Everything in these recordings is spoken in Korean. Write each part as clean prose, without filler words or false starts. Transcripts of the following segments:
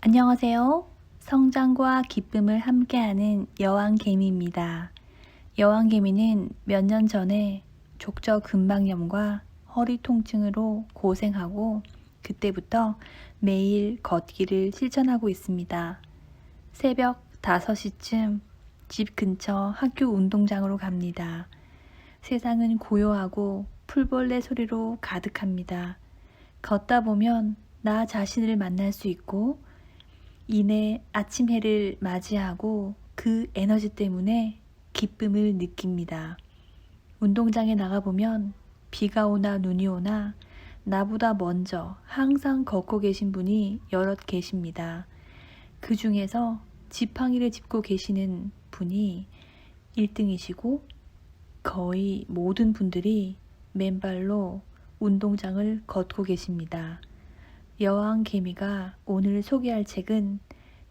안녕하세요. 성장과 기쁨을 함께하는 여왕개미입니다. 여왕개미는 몇 년 전에 족저근막염과 허리 통증으로 고생하고 그때부터 매일 걷기를 실천하고 있습니다. 새벽 5시쯤 집 근처 학교 운동장으로 갑니다. 세상은 고요하고 풀벌레 소리로 가득합니다. 걷다 보면 나 자신을 만날 수 있고 이내 아침 해를 맞이하고 그 에너지 때문에 기쁨을 느낍니다. 운동장에 나가보면 비가 오나 눈이 오나 나보다 먼저 항상 걷고 계신 분이 여럿 계십니다. 그 중에서 지팡이를 짚고 계시는 분이 1등이시고 거의 모든 분들이 맨발로 운동장을 걷고 계십니다. 여왕개미가 오늘 소개할 책은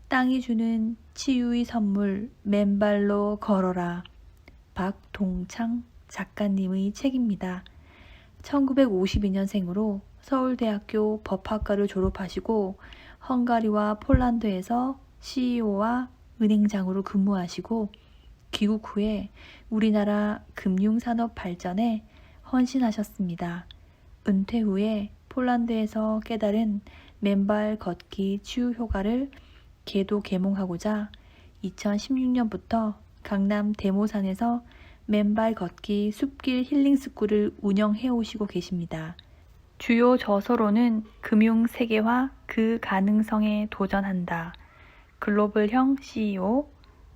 땅이 주는 치유의 선물 맨발로 걸어라, 박동창 작가님의 책입니다. 1952년생으로 서울대학교 법학과를 졸업하시고 헝가리와 폴란드에서 CEO와 은행장으로 근무하시고 귀국 후에 우리나라 금융산업 발전에 헌신하셨습니다. 은퇴 후에 폴란드에서 깨달은 맨발 걷기 치유 효과를 개도 개몽하고자 2016년부터 강남 대모산에서 맨발 걷기 숲길 힐링 스쿨을 운영해 오시고 계십니다. 주요 저서로는 금융 세계화 그 가능성에 도전한다, 글로벌형 CEO,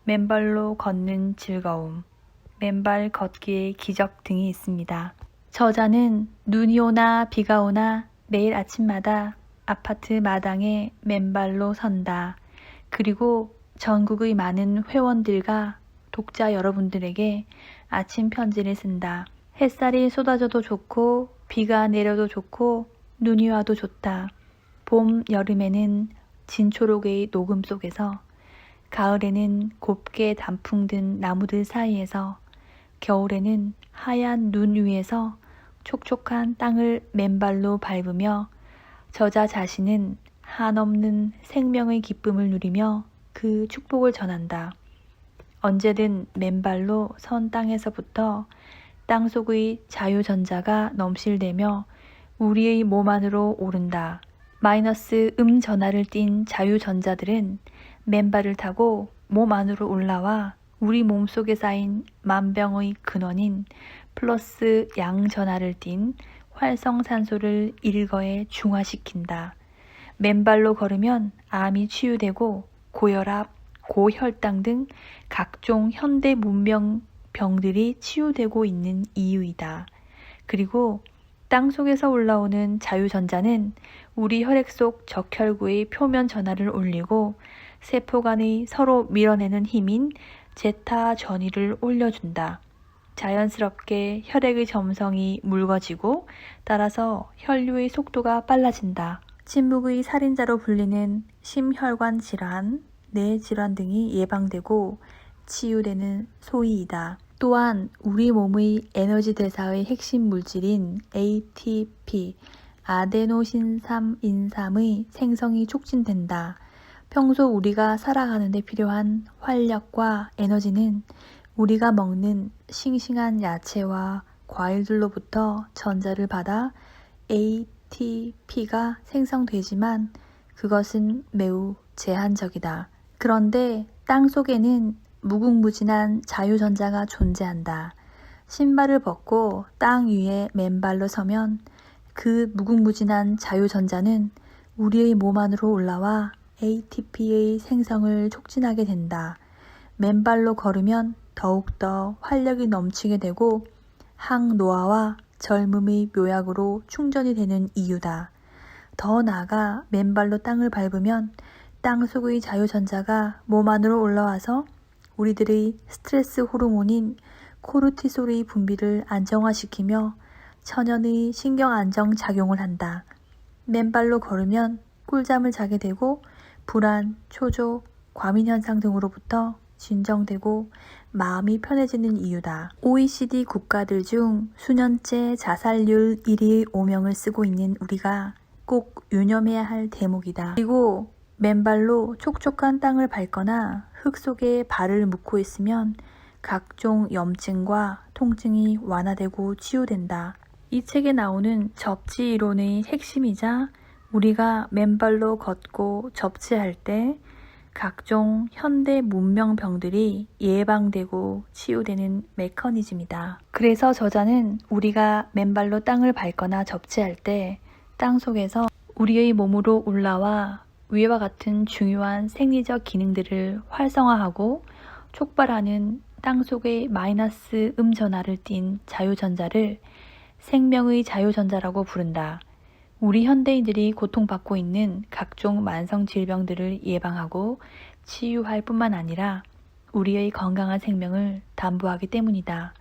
맨발로 걷는 즐거움, 맨발 걷기의 기적 등이 있습니다. 저자는 눈이 오나 비가 오나 매일 아침마다 아파트 마당에 맨발로 선다. 그리고 전국의 많은 회원들과 독자 여러분들에게 아침 편지를 쓴다. 햇살이 쏟아져도 좋고 비가 내려도 좋고 눈이 와도 좋다. 봄, 여름에는 진초록의 녹음 속에서, 가을에는 곱게 단풍 든 나무들 사이에서, 겨울에는 하얀 눈 위에서 촉촉한 땅을 맨발로 밟으며 저자 자신은 한없는 생명의 기쁨을 누리며 그 축복을 전한다. 언제든 맨발로 선 땅에서부터 땅속의 자유전자가 넘실대며 우리의 몸 안으로 오른다. 마이너스 전하를 띤 자유전자들은 맨발을 타고 몸 안으로 올라와 우리 몸속에 쌓인 만병의 근원인 플러스 양전하를 띤 활성산소를 일거에 중화시킨다. 맨발로 걸으면 암이 치유되고 고혈압, 고혈당 등 각종 현대 문명 병들이 치유되고 있는 이유이다. 그리고 땅속에서 올라오는 자유전자는 우리 혈액 속 적혈구의 표면 전하를 올리고 세포 간의 서로 밀어내는 힘인 제타 전위를 올려준다. 자연스럽게 혈액의 점성이 묽어지고 따라서 혈류의 속도가 빨라진다. 침묵의 살인자로 불리는 심혈관 질환, 뇌 질환 등이 예방되고 치유되는 소이이다. 또한 우리 몸의 에너지 대사의 핵심 물질인 ATP, 아데노신삼인삼의 생성이 촉진된다. 평소 우리가 살아가는 데 필요한 활력과 에너지는 우리가 먹는 싱싱한 야채와 과일들로부터 전자를 받아 ATP가 생성되지만 그것은 매우 제한적이다. 그런데 땅 속에는 무궁무진한 자유전자가 존재한다. 신발을 벗고 땅 위에 맨발로 서면 그 무궁무진한 자유전자는 우리의 몸 안으로 올라와 ATP의 생성을 촉진하게 된다. 맨발로 걸으면 더욱더 활력이 넘치게 되고 항노화와 젊음의 묘약으로 충전이 되는 이유다. 더 나아가 맨발로 땅을 밟으면 땅속의 자유전자가 몸 안으로 올라와서 우리들의 스트레스 호르몬인 코르티솔의 분비를 안정화시키며 천연의 신경 안정 작용을 한다. 맨발로 걸으면 꿀잠을 자게 되고 불안, 초조, 과민 현상 등으로부터 진정되고 마음이 편해지는 이유다. OECD 국가들 중 수년째 자살률 1위의 오명을 쓰고 있는 우리가 꼭 유념해야 할 대목이다. 그리고 맨발로 촉촉한 땅을 밟거나 흙 속에 발을 묻고 있으면 각종 염증과 통증이 완화되고 치유된다. 이 책에 나오는 접지 이론의 핵심이자 우리가 맨발로 걷고 접지할 때 각종 현대 문명병들이 예방되고 치유되는 메커니즘이다. 그래서 저자는 우리가 맨발로 땅을 밟거나 접지할 때 땅 속에서 우리의 몸으로 올라와 위와 같은 중요한 생리적 기능들을 활성화하고 촉발하는 땅 속의 마이너스 전하를 띤 자유전자를 생명의 자유전자라고 부른다. 우리 현대인들이 고통받고 있는 각종 만성 질병들을 예방하고 치유할 뿐만 아니라 우리의 건강한 생명을 담보하기 때문이다.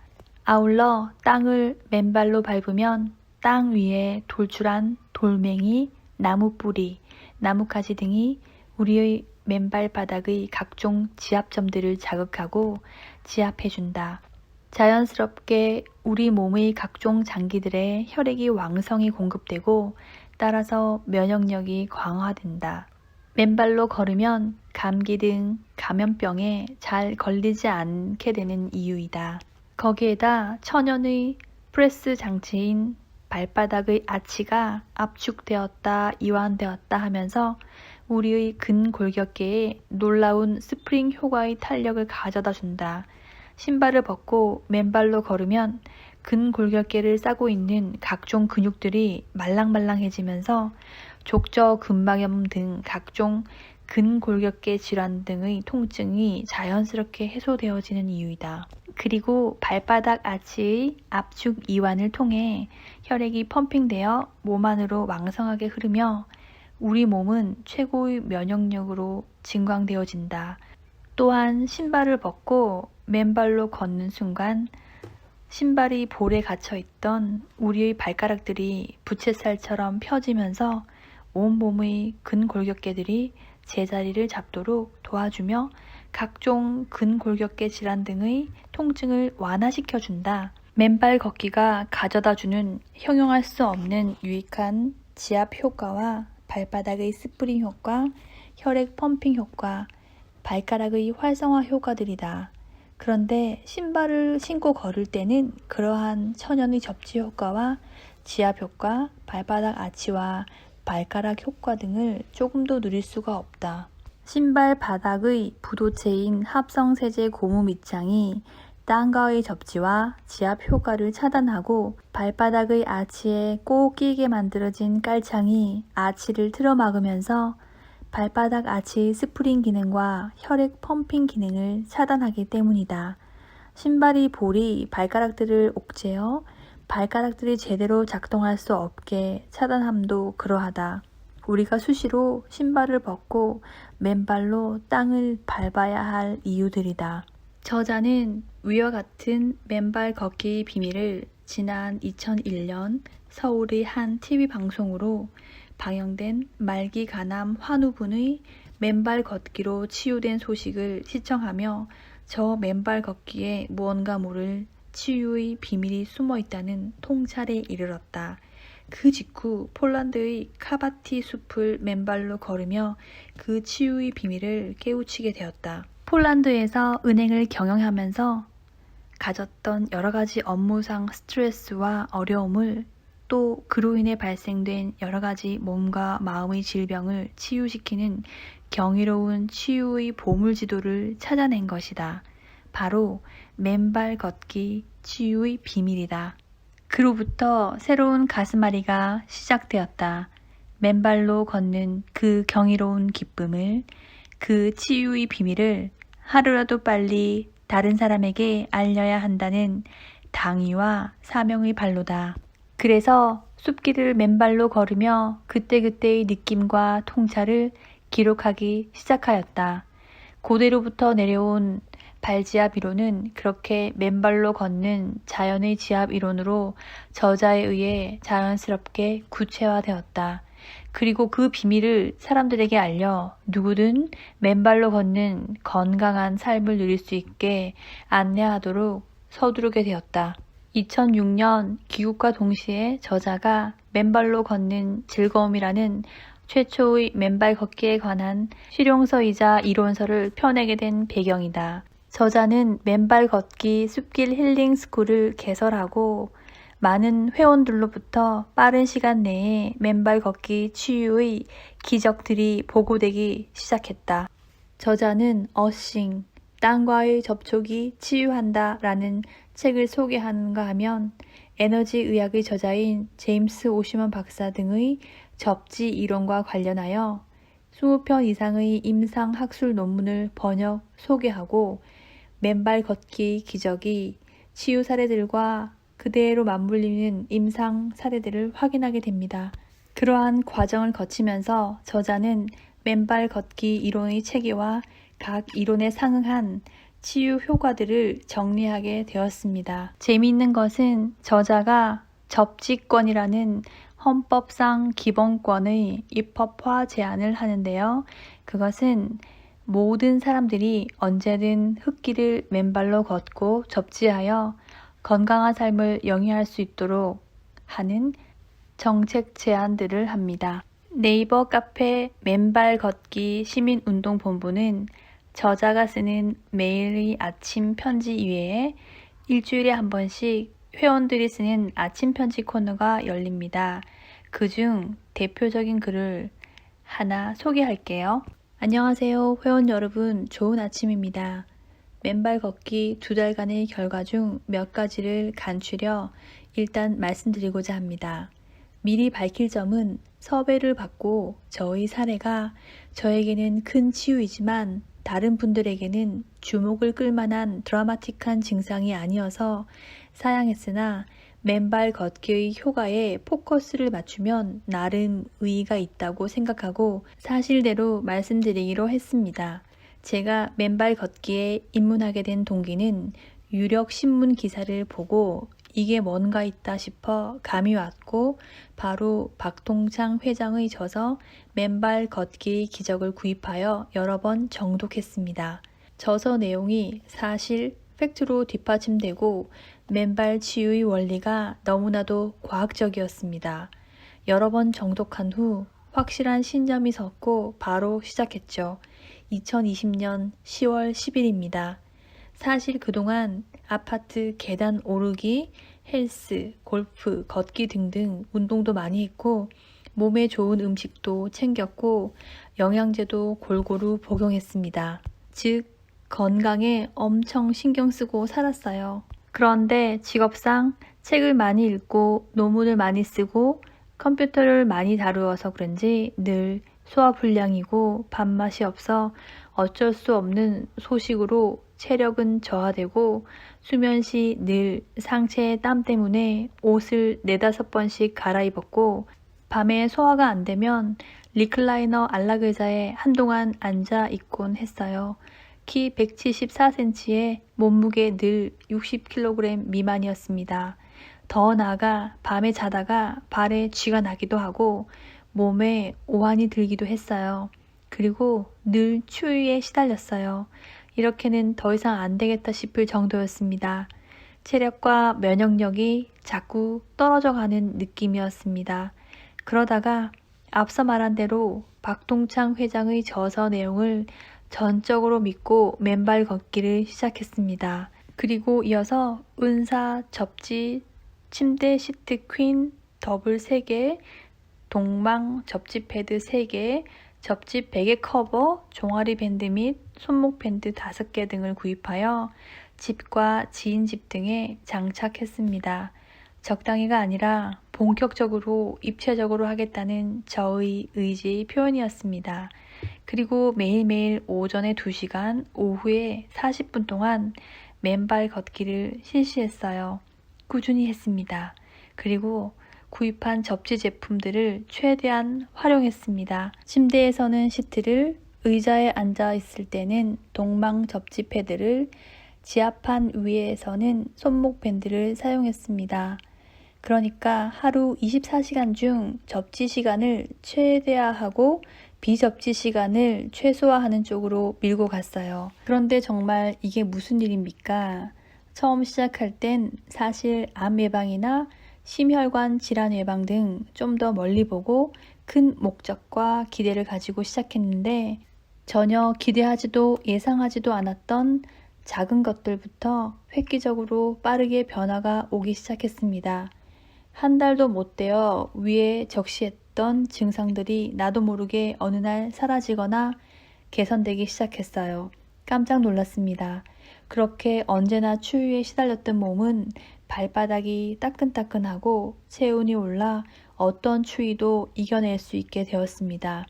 아울러 땅을 맨발로 밟으면 땅 위에 돌출한 돌멩이, 나무 뿌리, 나뭇가지 등이 우리의 맨발 바닥의 각종 지압점들을 자극하고 지압해준다. 자연스럽게 우리 몸의 각종 장기들의 혈액이 왕성히 공급되고 따라서 면역력이 강화된다. 맨발로 걸으면 감기 등 감염병에 잘 걸리지 않게 되는 이유이다. 거기에다 천연의 프레스 장치인 발바닥의 아치가 압축되었다 이완되었다 하면서 우리의 근골격계에 놀라운 스프링 효과의 탄력을 가져다 준다. 신발을 벗고 맨발로 걸으면 근골격계를 싸고 있는 각종 근육들이 말랑말랑해지면서 족저근막염 등 각종 근골격계 질환 등의 통증이 자연스럽게 해소되어지는 이유이다. 그리고 발바닥 아치의 압축 이완을 통해 혈액이 펌핑되어 몸 안으로 왕성하게 흐르며 우리 몸은 최고의 면역력으로 증강되어진다. 또한 신발을 벗고 맨발로 걷는 순간 신발이 볼에 갇혀있던 우리의 발가락들이 부채살처럼 펴지면서 온몸의 근골격계들이 제자리를 잡도록 도와주며 각종 근골격계 질환 등의 통증을 완화시켜준다. 맨발 걷기가 가져다주는 형용할 수 없는 유익한 지압 효과와 발바닥의 스프링 효과, 혈액 펌핑 효과, 발가락의 활성화 효과들이다. 그런데 신발을 신고 걸을 때는 그러한 천연의 접지 효과와 지압 효과, 발바닥 아치와 발가락 효과 등을 조금도 누릴 수가 없다. 신발 바닥의 부도체인 합성세제 고무 밑창이 땅과의 접지와 지압 효과를 차단하고 발바닥의 아치에 꼭 끼게 만들어진 깔창이 아치를 틀어막으면서 발바닥 아치의 스프링 기능과 혈액 펌핑 기능을 차단하기 때문이다. 신발이 볼이 발가락들을 옥죄어 발가락들이 제대로 작동할 수 없게 차단함도 그러하다. 우리가 수시로 신발을 벗고 맨발로 땅을 밟아야 할 이유들이다. 저자는 위와 같은 맨발 걷기의 비밀을 지난 2001년 서울의 한 TV 방송으로 방영된 말기 간암 환우분의 맨발 걷기로 치유된 소식을 시청하며 저 맨발 걷기에 무언가 모를 치유의 비밀이 숨어 있다는 통찰에 이르렀다. 그 직후 폴란드의 카바티 숲을 맨발로 걸으며 그 치유의 비밀을 깨우치게 되었다. 폴란드에서 은행을 경영하면서 가졌던 여러 가지 업무상 스트레스와 어려움을 또 그로 인해 발생된 여러 가지 몸과 마음의 질병을 치유시키는 경이로운 치유의 보물지도를 찾아낸 것이다. 바로 맨발 걷기 치유의 비밀이다. 그로부터 새로운 가슴앓이가 시작되었다. 맨발로 걷는 그 경이로운 기쁨을, 그 치유의 비밀을 하루라도 빨리 다른 사람에게 알려야 한다는 당위와 사명의 발로다. 그래서 숲길을 맨발로 걸으며 그때그때의 느낌과 통찰을 기록하기 시작하였다. 고대로부터 내려온 발지압 이론은 그렇게 맨발로 걷는 자연의 지압 이론으로 저자에 의해 자연스럽게 구체화되었다. 그리고 그 비밀을 사람들에게 알려 누구든 맨발로 걷는 건강한 삶을 누릴 수 있게 안내하도록 서두르게 되었다. 2006년 귀국과 동시에 저자가 맨발로 걷는 즐거움이라는 최초의 맨발 걷기에 관한 실용서이자 이론서를 펴내게 된 배경이다. 저자는 맨발 걷기 숲길 힐링 스쿨을 개설하고 많은 회원들로부터 빠른 시간 내에 맨발 걷기 치유의 기적들이 보고되기 시작했다. 저자는 어싱, 땅과의 접촉이 치유한다 라는 책을 소개하는가 하면 에너지 의학의 저자인 제임스 오시먼 박사 등의 접지 이론과 관련하여 20편 이상의 임상 학술 논문을 번역, 소개하고 맨발 걷기 기적이 치유 사례들과 그대로 맞물리는 임상 사례들을 확인하게 됩니다. 그러한 과정을 거치면서 저자는 맨발 걷기 이론의 체계와 각 이론에 상응한 치유 효과들을 정리하게 되었습니다. 재미있는 것은 저자가 접지권이라는 헌법상 기본권의 입법화 제안을 하는데요. 그것은 모든 사람들이 언제든 흙길을 맨발로 걷고 접지하여 건강한 삶을 영위할 수 있도록 하는 정책 제안들을 합니다. 네이버 카페 맨발 걷기 시민운동본부는 저자가 쓰는 매일의 아침 편지 이외에 일주일에 한 번씩 회원들이 쓰는 아침 편지 코너가 열립니다. 그중 대표적인 글을 하나 소개할게요. 안녕하세요 회원 여러분, 좋은 아침입니다. 맨발 걷기 2달간의 결과 중 몇 가지를 간추려 일단 말씀드리고자 합니다. 미리 밝힐 점은 섭외를 받고 저의 사례가 저에게는 큰 치유이지만 다른 분들에게는 주목을 끌만한 드라마틱한 증상이 아니어서 사양했으나 맨발 걷기의 효과에 포커스를 맞추면 나름 의의가 있다고 생각하고 사실대로 말씀드리기로 했습니다. 제가 맨발 걷기에 입문하게 된 동기는 유력 신문 기사를 보고 이게 뭔가 있다 싶어 감이 왔고 바로 박동창 회장의 저서 맨발 걷기의 기적을 구입하여 여러 번 정독했습니다. 저서 내용이 사실 팩트로 뒷받침되고 맨발 치유의 원리가 너무나도 과학적이었습니다. 여러 번 정독한 후 확실한 신점이 섰고 바로 시작했죠. 2020년 10월 10일입니다. 사실 그동안 아파트 계단 오르기, 헬스, 골프, 걷기 등등 운동도 많이 했고 몸에 좋은 음식도 챙겼고 영양제도 골고루 복용했습니다. 즉 건강에 엄청 신경 쓰고 살았어요. 그런데 직업상 책을 많이 읽고 논문을 많이 쓰고 컴퓨터를 많이 다루어서 그런지 늘 소화불량이고 밥맛이 없어 어쩔 수 없는 소식으로 체력은 저하되고 수면 시 늘 상체의 땀 때문에 옷을 4-5번씩 갈아입었고 밤에 소화가 안 되면 리클라이너 안락의자에 한동안 앉아 있곤 했어요. 키 174cm에 몸무게 늘 60kg 미만이었습니다. 더 나아가 밤에 자다가 발에 쥐가 나기도 하고 몸에 오한이 들기도 했어요. 그리고 늘 추위에 시달렸어요. 이렇게는 더 이상 안 되겠다 싶을 정도였습니다. 체력과 면역력이 자꾸 떨어져 가는 느낌이었습니다. 그러다가 앞서 말한 대로 박동창 회장의 저서 내용을 전적으로 믿고 맨발 걷기를 시작했습니다. 그리고 이어서 은사, 접지, 침대 시트 퀸, 더블 3개, 동망, 접지 패드 3개, 접지 베개 커버, 종아리 밴드 및 손목 밴드 5개 등을 구입하여 집과 지인 집 등에 장착했습니다. 적당히가 아니라 본격적으로 입체적으로 하겠다는 저의 의지의 표현이었습니다. 그리고 매일매일 오전에 2시간, 오후에 40분 동안 맨발 걷기를 실시했어요. 꾸준히 했습니다. 그리고 구입한 접지 제품들을 최대한 활용했습니다. 침대에서는 시트를, 의자에 앉아 있을 때는 동망 접지 패드를, 지압판 위에서는 손목 밴드를 사용했습니다. 그러니까 하루 24시간 중 접지 시간을 최대화하고 비접지 시간을 최소화하는 쪽으로 밀고 갔어요. 그런데 정말 이게 무슨 일입니까? 처음 시작할 땐 사실 암 예방이나 심혈관 질환 예방 등 좀 더 멀리 보고 큰 목적과 기대를 가지고 시작했는데 전혀 기대하지도 예상하지도 않았던 작은 것들부터 획기적으로 빠르게 변화가 오기 시작했습니다. 한 달도 못 되어 위에 적시했던 증상들이 나도 모르게 어느 날 사라지거나 개선되기 시작했어요. 깜짝 놀랐습니다. 그렇게 언제나 추위에 시달렸던 몸은 발바닥이 따끈따끈하고 체온이 올라 어떤 추위도 이겨낼 수 있게 되었습니다.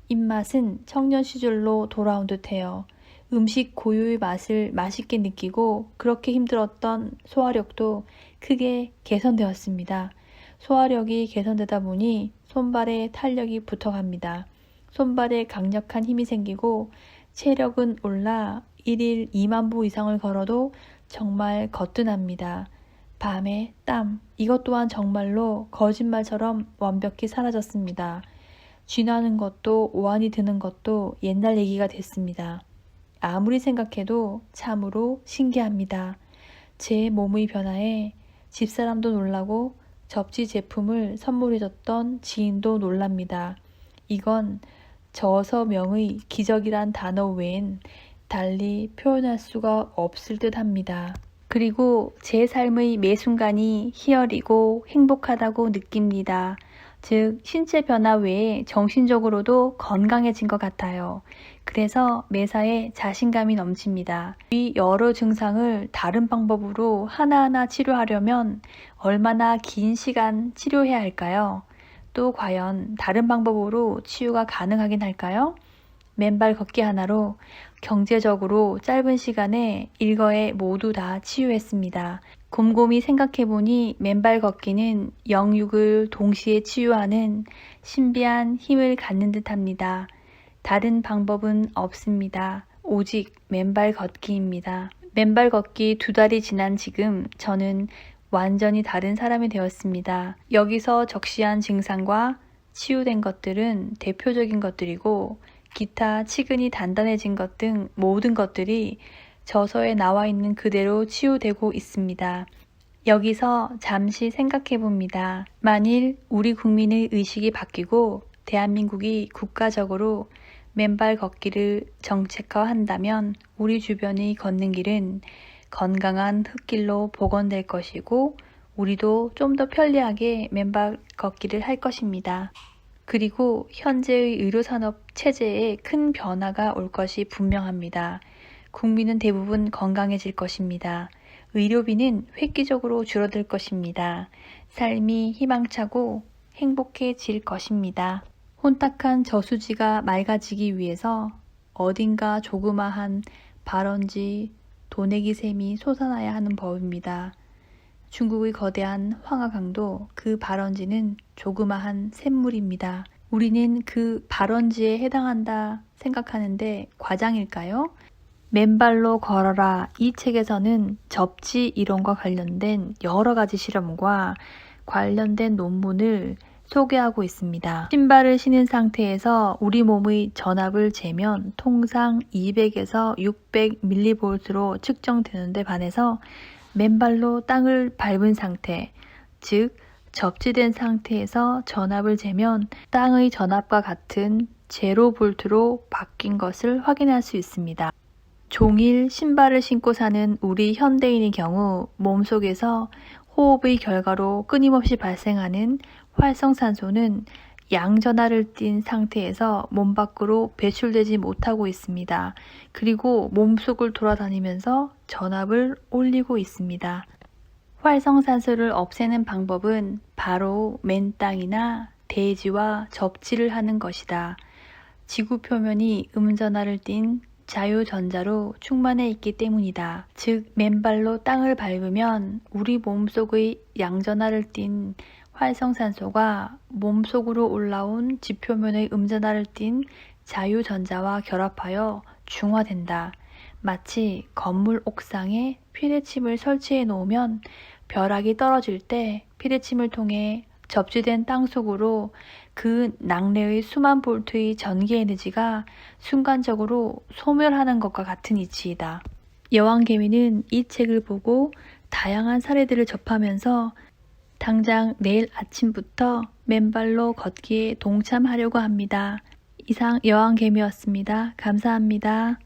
입맛은 청년 시절로 돌아온 듯해요. 음식 고유의 맛을 맛있게 느끼고 그렇게 힘들었던 소화력도 크게 개선되었습니다. 소화력이 개선되다 보니 손발에 탄력이 붙어갑니다. 손발에 강력한 힘이 생기고 체력은 올라 1일 2만 보 이상을 걸어도 정말 거뜬합니다. 밤에 땀, 이것 또한 정말로 거짓말처럼 완벽히 사라졌습니다. 쥐나는 것도 오한이 드는 것도 옛날 얘기가 됐습니다. 아무리 생각해도 참으로 신기합니다. 제 몸의 변화에 집사람도 놀라고 접시 제품을 선물해줬던 지인도 놀랍니다. 이건 저서명의 기적이란 단어 외엔 달리 표현할 수가 없을 듯 합니다. 그리고 제 삶의 매 순간이 희열이고 행복하다고 느낍니다. 즉, 신체 변화 외에 정신적으로도 건강해진 것 같아요. 그래서 매사에 자신감이 넘칩니다. 이 여러 증상을 다른 방법으로 하나하나 치료하려면 얼마나 긴 시간 치료해야 할까요? 또 과연 다른 방법으로 치유가 가능하긴 할까요? 맨발 걷기 하나로 경제적으로 짧은 시간에 일거에 모두 다 치유했습니다. 곰곰이 생각해보니 맨발 걷기는 영육을 동시에 치유하는 신비한 힘을 갖는 듯합니다. 다른 방법은 없습니다. 오직 맨발 걷기입니다. 맨발 걷기 2달이 지난 지금 저는 완전히 다른 사람이 되었습니다. 여기서 적시한 증상과 치유된 것들은 대표적인 것들이고 기타 치근이 단단해진 것 등 모든 것들이 저서에 나와 있는 그대로 치유되고 있습니다. 여기서 잠시 생각해 봅니다. 만일 우리 국민의 의식이 바뀌고 대한민국이 국가적으로 맨발 걷기를 정책화한다면 우리 주변의 걷는 길은 건강한 흙길로 복원될 것이고 우리도 좀 더 편리하게 맨발 걷기를 할 것입니다. 그리고 현재의 의료산업 체제에 큰 변화가 올 것이 분명합니다. 국민은 대부분 건강해질 것입니다. 의료비는 획기적으로 줄어들 것입니다. 삶이 희망차고 행복해질 것입니다. 혼탁한 저수지가 맑아지기 위해서 어딘가 조그마한 발원지 도내기 샘이 솟아나야 하는 법입니다. 중국의 거대한 황하강도 그 발원지는 조그마한 샘물입니다. 우리는 그 발원지에 해당한다 생각하는데 과장일까요? 맨발로 걸어라 이 책에서는 접지 이론과 관련된 여러 가지 실험과 관련된 논문을 소개하고 있습니다. 신발을 신은 상태에서 우리 몸의 전압을 재면 통상 200에서 600mV로 측정되는데 반해서 맨발로 땅을 밟은 상태, 즉 접지된 상태에서 전압을 재면 땅의 전압과 같은 0V로 바뀐 것을 확인할 수 있습니다. 종일 신발을 신고 사는 우리 현대인의 경우 몸속에서 호흡의 결과로 끊임없이 발생하는 활성산소는 양전하를 띈 상태에서 몸 밖으로 배출되지 못하고 있습니다. 그리고 몸속을 돌아다니면서 전압을 올리고 있습니다. 활성산소를 없애는 방법은 바로 맨땅이나 대지와 접지를 하는 것이다. 지구 표면이 음전하를 띤 자유전자로 충만해 있기 때문이다. 즉, 맨발로 땅을 밟으면 우리 몸속의 양전하를 띤 활성산소가 몸속으로 올라온 지표면의 음전하를 띤 자유전자와 결합하여 중화된다. 마치 건물 옥상에 피레침을 설치해 놓으면 벼락이 떨어질 때 피레침을 통해 접지된 땅 속으로 그 낙뢰의 수만 볼트의 전기 에너지가 순간적으로 소멸하는 것과 같은 이치이다. 여왕개미는 이 책을 보고 다양한 사례들을 접하면서 당장 내일 아침부터 맨발로 걷기에 동참하려고 합니다. 이상 여왕개미였습니다. 감사합니다.